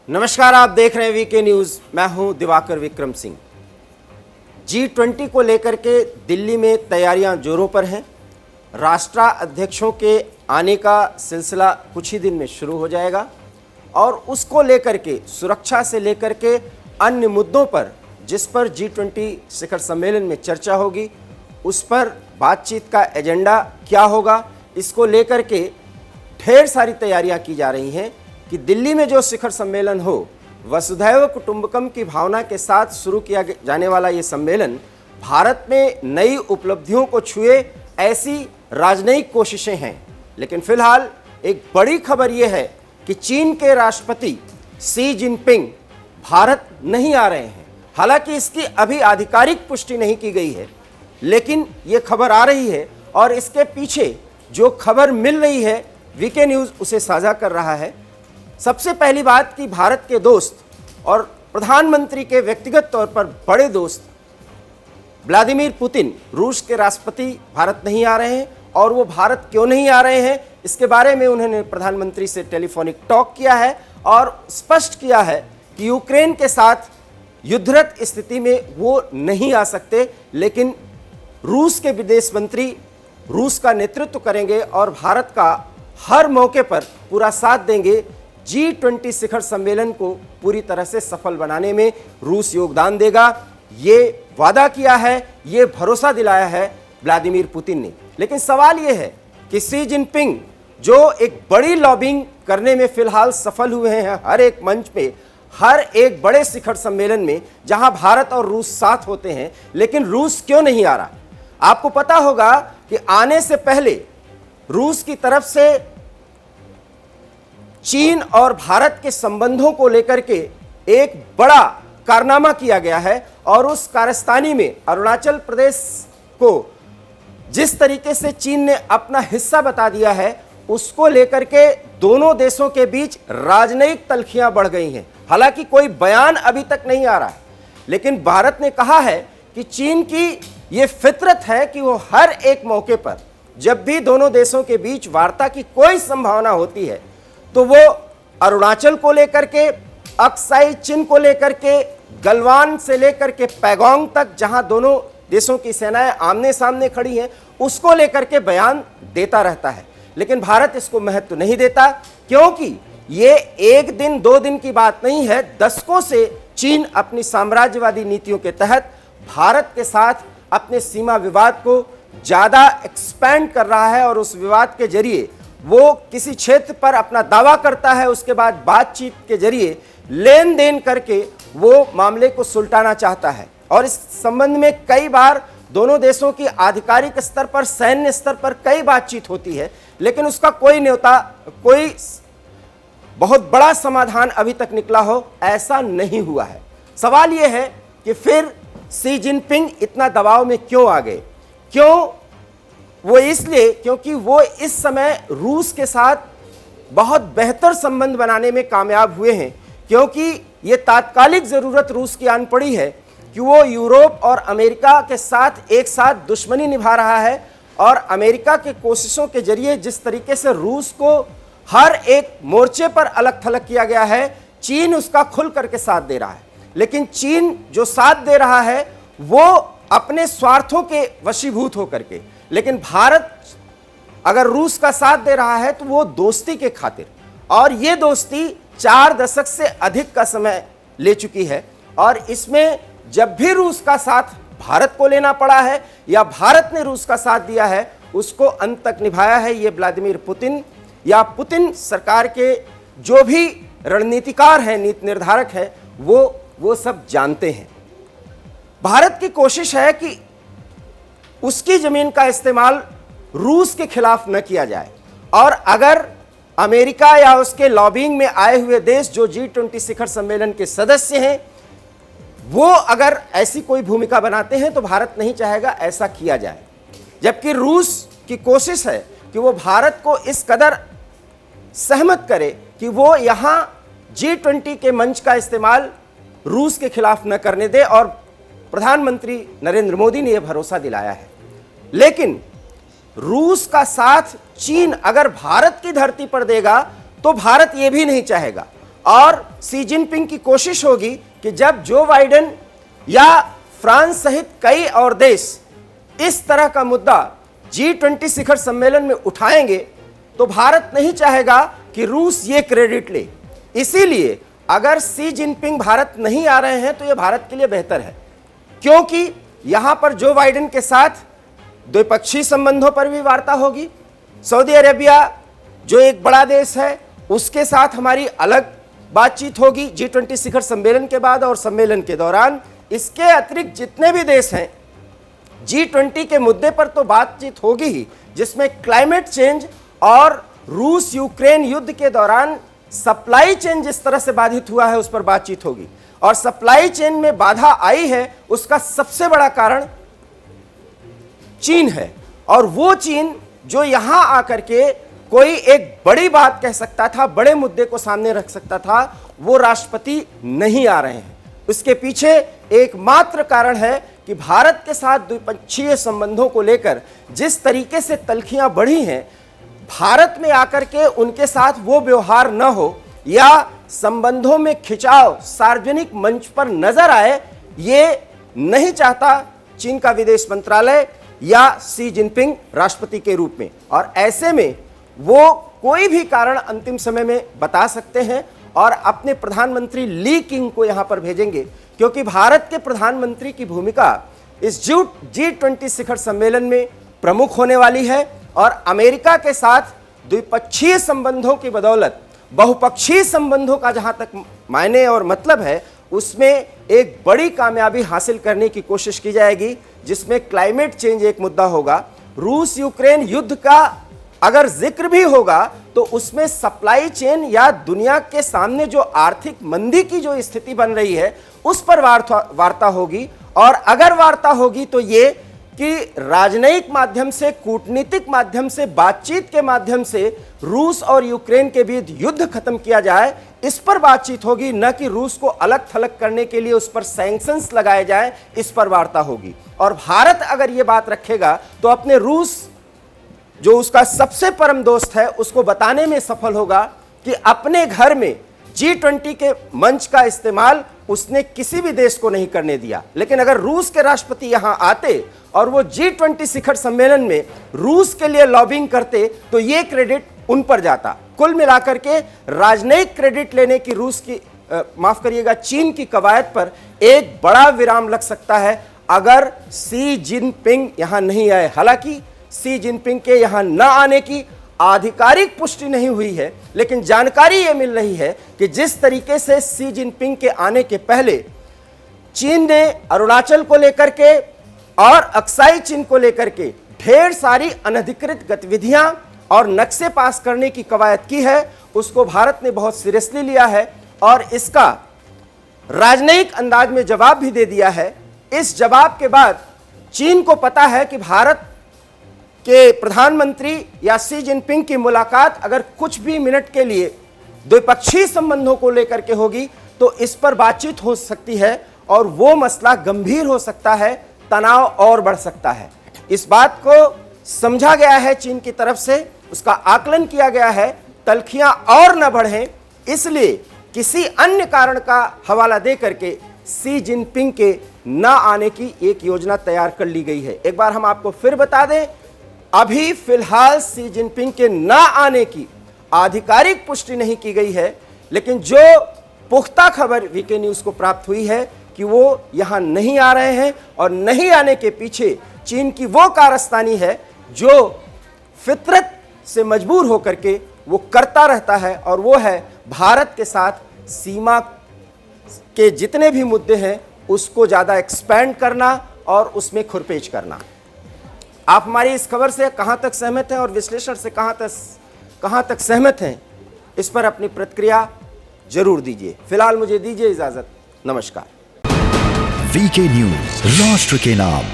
नमस्कार, आप देख रहे हैं वीके न्यूज। मैं हूं दिवाकर विक्रम सिंह। G20 को लेकर के दिल्ली में तैयारियां जोरों पर हैं। राष्ट्राध्यक्षों के आने का सिलसिला कुछ ही दिन में शुरू हो जाएगा और उसको लेकर के सुरक्षा से लेकर के अन्य मुद्दों पर जिस पर G20 शिखर सम्मेलन में चर्चा होगी, उस पर बातचीत का एजेंडा क्या होगा, इसको लेकर के ढेर सारी तैयारियां की जा रही हैं कि दिल्ली में जो शिखर सम्मेलन हो, वसुधैव कुटुंबकम की भावना के साथ शुरू किया जाने वाला ये सम्मेलन भारत में नई उपलब्धियों को छुए, ऐसी राजनयिक कोशिशें हैं। लेकिन फिलहाल एक बड़ी खबर ये है कि चीन के राष्ट्रपति शी जिनपिंग भारत नहीं आ रहे हैं। हालांकि इसकी अभी आधिकारिक पुष्टि नहीं की गई है, लेकिन ये खबर आ रही है और इसके पीछे जो खबर मिल रही है, वीके न्यूज़ उसे साझा कर रहा है। सबसे पहली बात कि भारत के दोस्त और प्रधानमंत्री के व्यक्तिगत तौर पर बड़े दोस्त व्लादिमीर पुतिन, रूस के राष्ट्रपति भारत नहीं आ रहे हैं। और वो भारत क्यों नहीं आ रहे हैं, इसके बारे में उन्होंने प्रधानमंत्री से टेलीफोनिक टॉक किया है और स्पष्ट किया है कि यूक्रेन के साथ युद्धरत स्थिति में वो नहीं आ सकते, लेकिन रूस के विदेश मंत्री रूस का नेतृत्व करेंगे और भारत का हर मौके पर पूरा साथ देंगे। G20 शिखर सम्मेलन को पूरी तरह से सफल बनाने में रूस योगदान देगा, ये वादा किया है, ये भरोसा दिलाया है व्लादिमीर पुतिन ने। लेकिन सवाल ये है कि शी जिनपिंग जो एक बड़ी लॉबिंग करने में फिलहाल सफल हुए हैं हर एक मंच पे, हर एक बड़े शिखर सम्मेलन में जहां भारत और रूस साथ होते हैं, लेकिन रूस क्यों नहीं आ रहा? आपको पता होगा कि आने से पहले रूस की तरफ से चीन और भारत के संबंधों को लेकर के एक बड़ा कारनामा किया गया है और उस कारस्तानी में अरुणाचल प्रदेश को जिस तरीके से चीन ने अपना हिस्सा बता दिया है, उसको लेकर के दोनों देशों के बीच राजनयिक तल्खियां बढ़ गई हैं। हालांकि कोई बयान अभी तक नहीं आ रहा है, लेकिन भारत ने कहा है कि चीन की यह फितरत है कि वो हर एक मौके पर जब भी दोनों देशों के बीच वार्ता की कोई संभावना होती है तो वो अरुणाचल को लेकर के, अक्साई चिन को लेकर के, गलवान से लेकर के पैगोंग तक जहां दोनों देशों की सेनाएं आमने सामने खड़ी हैं, उसको लेकर के बयान देता रहता है। लेकिन भारत इसको महत्व नहीं देता, क्योंकि ये एक दिन दो दिन की बात नहीं है। दशकों से चीन अपनी साम्राज्यवादी नीतियों के तहत भारत के साथ अपने सीमा विवाद को ज्यादा एक्सपैंड कर रहा है और उस विवाद के जरिए वो किसी क्षेत्र पर अपना दावा करता है, उसके बाद बातचीत के जरिए लेन देन करके वो मामले को सुलटाना चाहता है। और इस संबंध में कई बार दोनों देशों की आधिकारिक स्तर पर, सैन्य स्तर पर कई बातचीत होती है, लेकिन उसका कोई न्योता, कोई बहुत बड़ा समाधान अभी तक निकला हो, ऐसा नहीं हुआ है। सवाल यह है कि फिर शी जिनपिंग इतना दबाव में क्यों आ गए? क्यों? वो इसलिए क्योंकि वो इस समय रूस के साथ बहुत बेहतर संबंध बनाने में कामयाब हुए हैं, क्योंकि ये तात्कालिक ज़रूरत रूस की आन पड़ी है कि वो यूरोप और अमेरिका के साथ एक साथ दुश्मनी निभा रहा है। और अमेरिका के कोशिशों के जरिए जिस तरीके से रूस को हर एक मोर्चे पर अलग थलग किया गया है, चीन उसका खुल करके साथ दे रहा है। लेकिन चीन जो साथ दे रहा है वो अपने स्वार्थों के वशीभूत होकर के, लेकिन भारत अगर रूस का साथ दे रहा है तो वो दोस्ती के खातिर, और ये दोस्ती 4 दशक से अधिक का समय ले चुकी है। और इसमें जब भी रूस का साथ भारत को लेना पड़ा है या भारत ने रूस का साथ दिया है, उसको अंत तक निभाया है ये व्लादिमीर पुतिन या पुतिन सरकार के जो भी रणनीतिकार हैं, नीति निर्धारक हैं, वो सब जानते हैं। भारत की कोशिश है कि उसकी जमीन का इस्तेमाल रूस के खिलाफ न किया जाए, और अगर अमेरिका या उसके लॉबिंग में आए हुए देश जो G20 शिखर सम्मेलन के सदस्य हैं, वो अगर ऐसी कोई भूमिका बनाते हैं तो भारत नहीं चाहेगा ऐसा किया जाए। जबकि रूस की कोशिश है कि वो भारत को इस कदर सहमत करे कि वो यहां G20 के मंच का इस्तेमाल रूस के खिलाफ न करने दे, और प्रधानमंत्री नरेंद्र मोदी ने यह भरोसा दिलाया है। लेकिन रूस का साथ चीन अगर भारत की धरती पर देगा तो भारत यह भी नहीं चाहेगा, और सी जिनपिंग की कोशिश होगी कि जब जो बाइडेन या फ्रांस सहित कई और देश इस तरह का मुद्दा G20 शिखर सम्मेलन में उठाएंगे तो भारत नहीं चाहेगा कि रूस ये क्रेडिट ले। इसीलिए अगर सी जिनपिंग भारत नहीं आ रहे हैं तो यह भारत के लिए बेहतर है, क्योंकि यहां पर जो बाइडेन के साथ द्विपक्षीय संबंधों पर भी वार्ता होगी। सऊदी अरेबिया जो एक बड़ा देश है उसके साथ हमारी अलग बातचीत होगी G20 शिखर सम्मेलन के बाद और सम्मेलन के दौरान। इसके अतिरिक्त जितने भी देश हैं G20 के मुद्दे पर तो बातचीत होगी ही, जिसमें क्लाइमेट चेंज और रूस यूक्रेन युद्ध के दौरान सप्लाई चेन जिस तरह से बाधित हुआ है उस पर बातचीत होगी। और सप्लाई चेन में बाधा आई है उसका सबसे बड़ा कारण चीन है, और वो चीन जो यहां आकर के कोई एक बड़ी बात कह सकता था, बड़े मुद्दे को सामने रख सकता था, वो राष्ट्रपति नहीं आ रहे हैं। उसके पीछे एकमात्र कारण है कि भारत के साथ द्विपक्षीय संबंधों को लेकर जिस तरीके से तल्खियां बढ़ी हैं, भारत में आकर के उनके साथ वो व्यवहार न हो या संबंधों में खिंचाव सार्वजनिक मंच पर नजर आए, ये नहीं चाहता चीन का विदेश मंत्रालय या सी जिनपिंग राष्ट्रपति के रूप में। और ऐसे में वो कोई भी कारण अंतिम समय में बता सकते हैं और अपने प्रधानमंत्री ली किंग को यहां पर भेजेंगे, क्योंकि भारत के प्रधानमंत्री की भूमिका इस G20 शिखर सम्मेलन में प्रमुख होने वाली है। और अमेरिका के साथ द्विपक्षीय संबंधों की बदौलत बहुपक्षीय संबंधों का जहां तक मायने और मतलब है, उसमें एक बड़ी कामयाबी हासिल करने की कोशिश की जाएगी, जिसमें क्लाइमेट चेंज एक मुद्दा होगा। रूस यूक्रेन युद्ध का अगर जिक्र भी होगा तो उसमें सप्लाई चेन या दुनिया के सामने जो आर्थिक मंदी की जो स्थिति बन रही है उस पर वार्ता होगी। और अगर वार्ता होगी तो ये कि राजनयिक माध्यम से, कूटनीतिक माध्यम से, बातचीत के माध्यम से रूस और यूक्रेन के बीच युद्ध खत्म किया जाए, इस पर बातचीत होगी, न कि रूस को अलग थलग करने के लिए उस पर सैंक्शंस लगाए जाए, इस पर वार्ता होगी। और भारत अगर ये बात रखेगा तो अपने रूस जो उसका सबसे परम दोस्त है उसको बताने में सफल होगा कि अपने घर में G20 के मंच का इस्तेमाल उसने किसी भी देश को नहीं करने दिया। लेकिन अगर रूस के राष्ट्रपति यहां आते और वो G20 शिखर सम्मेलन में रूस के लिए लॉबिंग करते तो ये क्रेडिट उन पर जाता। कुल मिलाकर के राजनयिक क्रेडिट लेने की रूस की माफ करिएगा चीन की कवायद पर एक बड़ा विराम लग सकता है अगर सी जिनपिंग यहां नहीं आए। हालांकि सी जिनपिंग के यहां न आने की आधिकारिक पुष्टि नहीं हुई है, लेकिन जानकारी यह मिल रही है कि जिस तरीके से सी जिनपिंग के आने के पहले चीन ने अरुणाचल को लेकर के और अक्साई चीन को लेकर के ढेर सारी अनधिकृत गतिविधियां और नक्शे पास करने की कवायद की है, उसको भारत ने बहुत सीरियसली लिया है और इसका राजनयिक अंदाज में जवाब भी दे दिया है। इस जवाब के बाद चीन को पता है कि भारत के प्रधानमंत्री या सी जिनपिंग की मुलाकात अगर कुछ भी मिनट के लिए द्विपक्षीय संबंधों को लेकर के होगी तो इस पर बातचीत हो सकती है और वो मसला गंभीर हो सकता है, तनाव और बढ़ सकता है। इस बात को समझा गया है चीन की तरफ से, उसका आकलन किया गया है, तल्खियां और न बढ़ें, इसलिए किसी अन्य कारण का हवाला दे करके सी जिनपिंग के न आने की एक योजना तैयार कर ली गई है। एक बार हम आपको फिर बता दें, अभी फिलहाल सी जिनपिंग के न आने की आधिकारिक पुष्टि नहीं की गई है, लेकिन जो पुख्ता खबर वीके न्यूज को प्राप्त हुई है कि वो यहां नहीं आ रहे हैं और नहीं आने के पीछे चीन की वो कारस्तानी है जो फितरत से मजबूर होकर के वो करता रहता है, और वो है भारत के साथ सीमा के जितने भी मुद्दे हैं उसको ज्यादा एक्सपैंड करना और उसमें खुरपेच करना। आप हमारी इस खबर से कहां तक सहमत हैं और विश्लेषण से कहां तक सहमत हैं, इस पर अपनी प्रतिक्रिया जरूर दीजिए। फिलहाल मुझे दीजिए इजाजत, नमस्कार। वीके न्यूज, राष्ट्र के नाम।